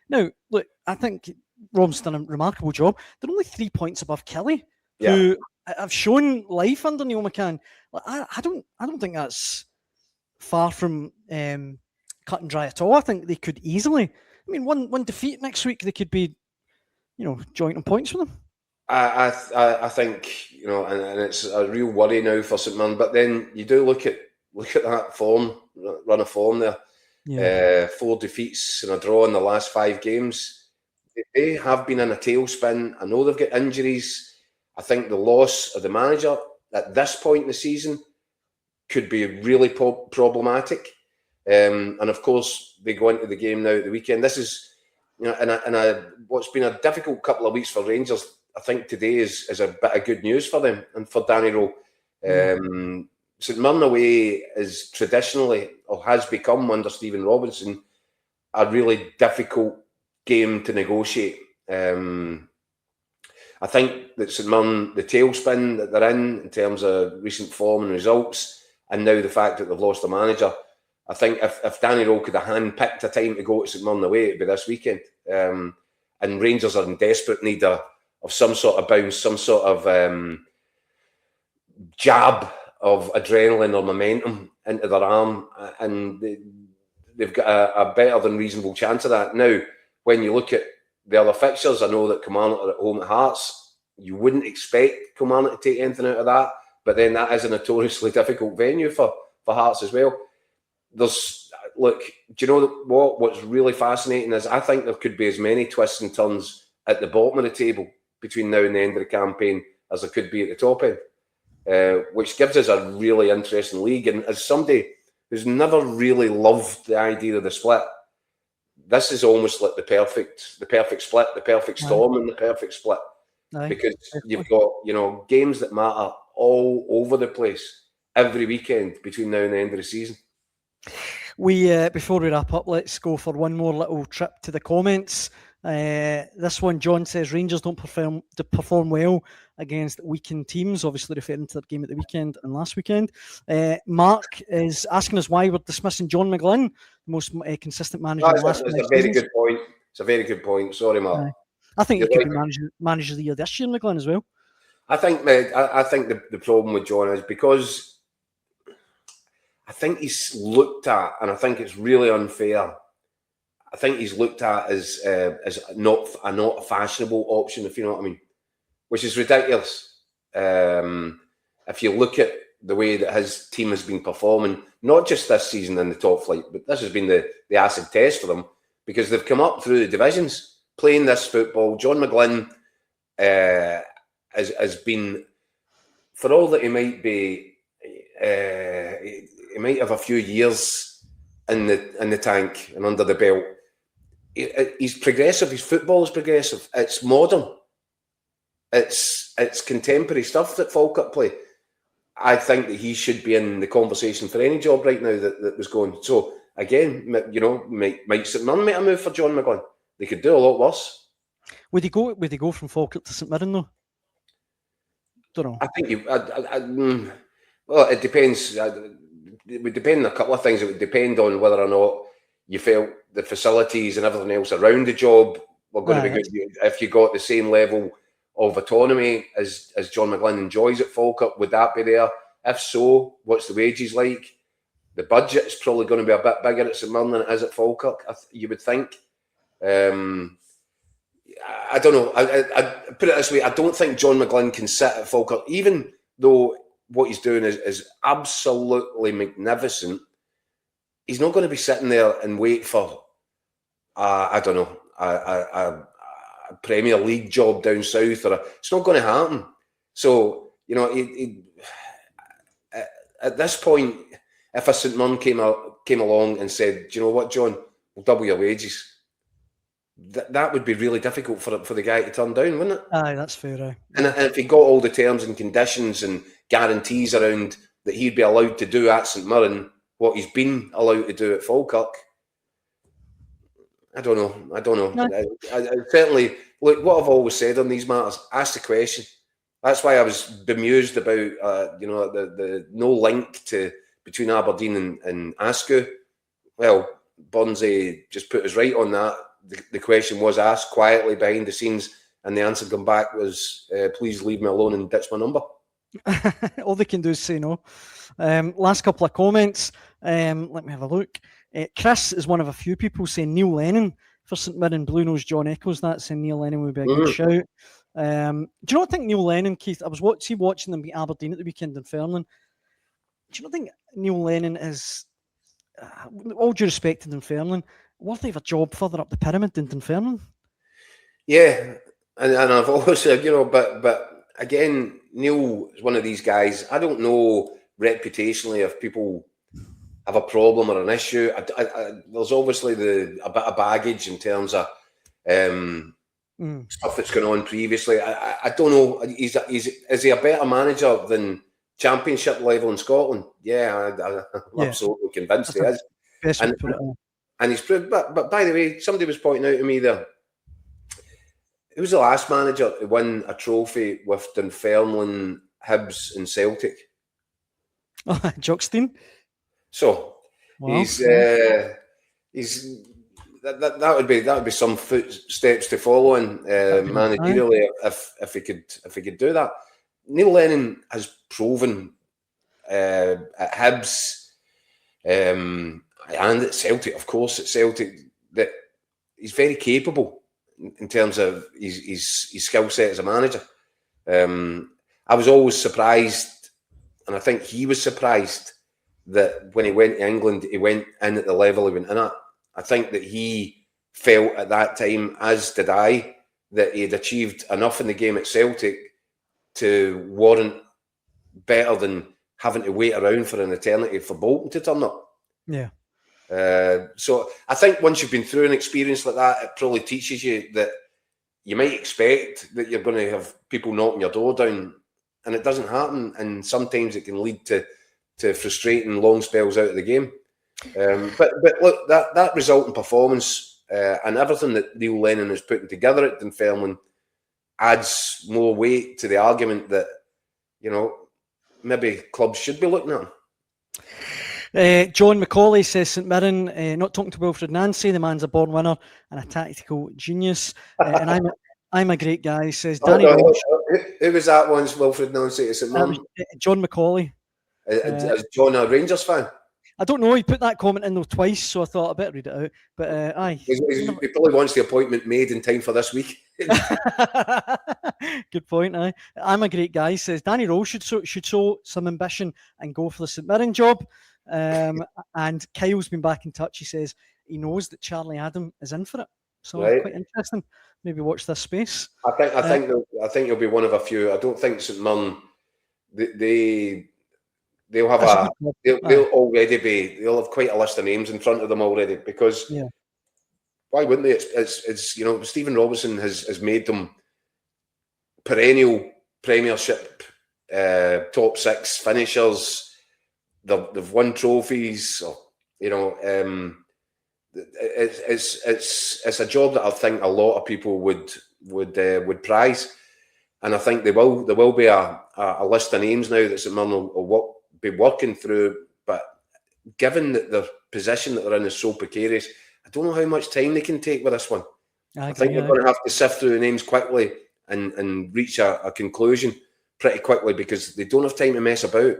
Now, look, I think Rob's done a remarkable job. They're only 3 points above Kelly, Yeah. who have shown life under Neil McCann. Like, I don't think that's far from cut and dry at all. I think they could easily. I mean, one defeat next week, they could be, joint on points for them. I think, and it's a real worry now for St Mirren. But then you do look at that run of form there. Yeah. 4 defeats and a draw in the last 5 games. They have been in a tailspin. I know they've got injuries. I think the loss of the manager at this point in the season could be really problematic. And of course, they go into the game now at the weekend. This is, what's been a difficult couple of weeks for Rangers. I think today is a bit of good news for them and for Danny Rohl. St Mirren away is traditionally, or has become under Stephen Robinson, a really difficult game to negotiate. I think that St Mirren, the tailspin that they're in terms of recent form and results, and now the fact that they've lost a manager, I think if Danny Rohl could have handpicked a time to go to St Mirren away, it'd be this weekend. And Rangers are in desperate need of some sort of bounce, some sort of jab of adrenaline or momentum into their arm, and they've got a better than reasonable chance of that. Now, when you look at the other fixtures, I know that Kilmarnock are at home at Hearts. You wouldn't expect Kilmarnock to take anything out of that, but then that is a notoriously difficult venue for Hearts as well. Look, do you know what's really fascinating is I think there could be as many twists and turns at the bottom of the table between now and the end of the campaign as there could be at the top end. Which gives us a really interesting league. And as somebody who's never really loved the idea of the split, this is almost like the perfect split, the perfect storm and the perfect split. Because you've got, games that matter all over the place every weekend between now and the end of the season. Before we wrap up, let's go for one more little trip to the comments. This one, John says Rangers don't perform well against weakened teams, obviously referring to their game at the weekend and last weekend. Mark is asking us why we're dismissing John McGlynn, the most consistent manager. That's a very good point. It's a very good point. Sorry, Mark. I think he could be manager of the year this year, McGlynn, as well. I think the problem with John is because I think he's looked at, and I think it's really unfair. I think he's looked at as not a fashionable option, if you know what I mean, which is ridiculous. If you look at the way that his team has been performing, not just this season in the top flight, but this has been the acid test for them because they've come up through the divisions playing this football. John McGlynn has been, for all that he might be, he might have a few years in the tank and under the belt. He's progressive. His football is progressive. It's modern. It's contemporary stuff that Falkirk play. I think that he should be in the conversation for any job right now that was going. So again, might St Mirren make a move for John McGlynn? They could do a lot worse. Would he go from Falkirk to St Mirren though? Don't know. I think well, it depends. It would depend on a couple of things. It would depend on whether or not you felt the facilities and everything else around the job were going to be good. If you got the same level of autonomy as John McGlynn enjoys at Falkirk, would that be there? If so, what's the wages like? The budget is probably going to be a bit bigger at St Mirren than it is at Falkirk, you would think. I don't know. I put it this way, I don't think John McGlynn can sit at Falkirk, even though what he's doing is absolutely magnificent. He's not going to be sitting there and wait for, I don't know, a Premier League job down south. It's not going to happen. So, at this point, if a St Mirren came along and said, do you know what, John, we'll double your wages, that would be really difficult for the guy to turn down, wouldn't it? Aye, that's fair. And if he got all the terms and conditions and guarantees around that he'd be allowed to do at St Mirren what he's been allowed to do at Falkirk, I don't know. No. I certainly, look, what I've always said on these matters, ask the question. That's why I was bemused about the no link between Aberdeen and Askew. Well, Burnsy just put us right on that the question was asked quietly behind the scenes, and the answer come back was, please leave me alone and ditch my number. All they can do is say no. Last couple of comments. Let me have a look. Chris is one of a few people saying Neil Lennon for St Mirren. Blue Nose John echoes that, saying Neil Lennon would be a good shout. Do you not think Neil Lennon, Keith? I was watching them beat Aberdeen at the weekend in Fairland. Do you not think Neil Lennon is, all due respect to Dunfermline, worthy of a job further up the pyramid in Dunfermline? Yeah, and I've always said, but again, Neil is one of these guys. I don't know reputationally if people have a problem or an issue. There's obviously a bit of baggage in terms of stuff that's going on previously. I don't know. Is he a better manager than Championship level in Scotland? Yeah, I'm absolutely convinced he is. And he's proved. But by the way, somebody was pointing out to me there, who was the last manager to win a trophy with Dunfermline, Hibs, and Celtic? Jockstein. So he's that would be some footsteps to follow in managerially if he could do that. Neil Lennon has proven at Hibs and at Celtic, of course, at Celtic, that he's very capable in terms of his skill set as a manager. I was always surprised, and I think he was surprised, that when he went to England, he went in at the level he went in at. I think that he felt at that time, as did I, that he had achieved enough in the game at Celtic to warrant better than having to wait around for an eternity for Bolton to turn up. Yeah. So I think once you've been through an experience like that, it probably teaches you that you might expect that you're going to have people knocking your door down, and it doesn't happen. And sometimes it can lead to frustrating long spells out of the game. But look, that resulting performance and everything that Neil Lennon is putting together at Dunfermline adds more weight to the argument that, maybe clubs should be looking at him. John McCauley says St Mirren, not talking to Wilfred Nancy, the man's a born winner and a tactical genius. And I'm a great guy, says Danny Rohl. Who was that once, Wilfred Nancy, to St Mirren? John McCauley. Is John a Rangers fan? I don't know. He put that comment in there twice, so I thought I better read it out. But aye, he probably wants the appointment made in time for this week. Good point. Aye, I'm a great guy. Says Danny Rohl should show some ambition and go for the St Mirren job. And Kyle's been back in touch. He says he knows that Charlie Adam is in for it. So quite interesting. Maybe watch this space. I think he'll be one of a few. I don't think St Mirren they'll have they'll have quite a list of names in front of them already, because why wouldn't they? It's Stephen Robertson has made them perennial Premiership top six finishers. They've won trophies. It's a job that I think a lot of people would prize, and I think there will be a list of names now that St Mirren will be working through. But given that the position that they're in is so precarious, I don't know how much time they can take with this one. I think they're going to have to sift through the names quickly and reach a conclusion pretty quickly, because they don't have time to mess about.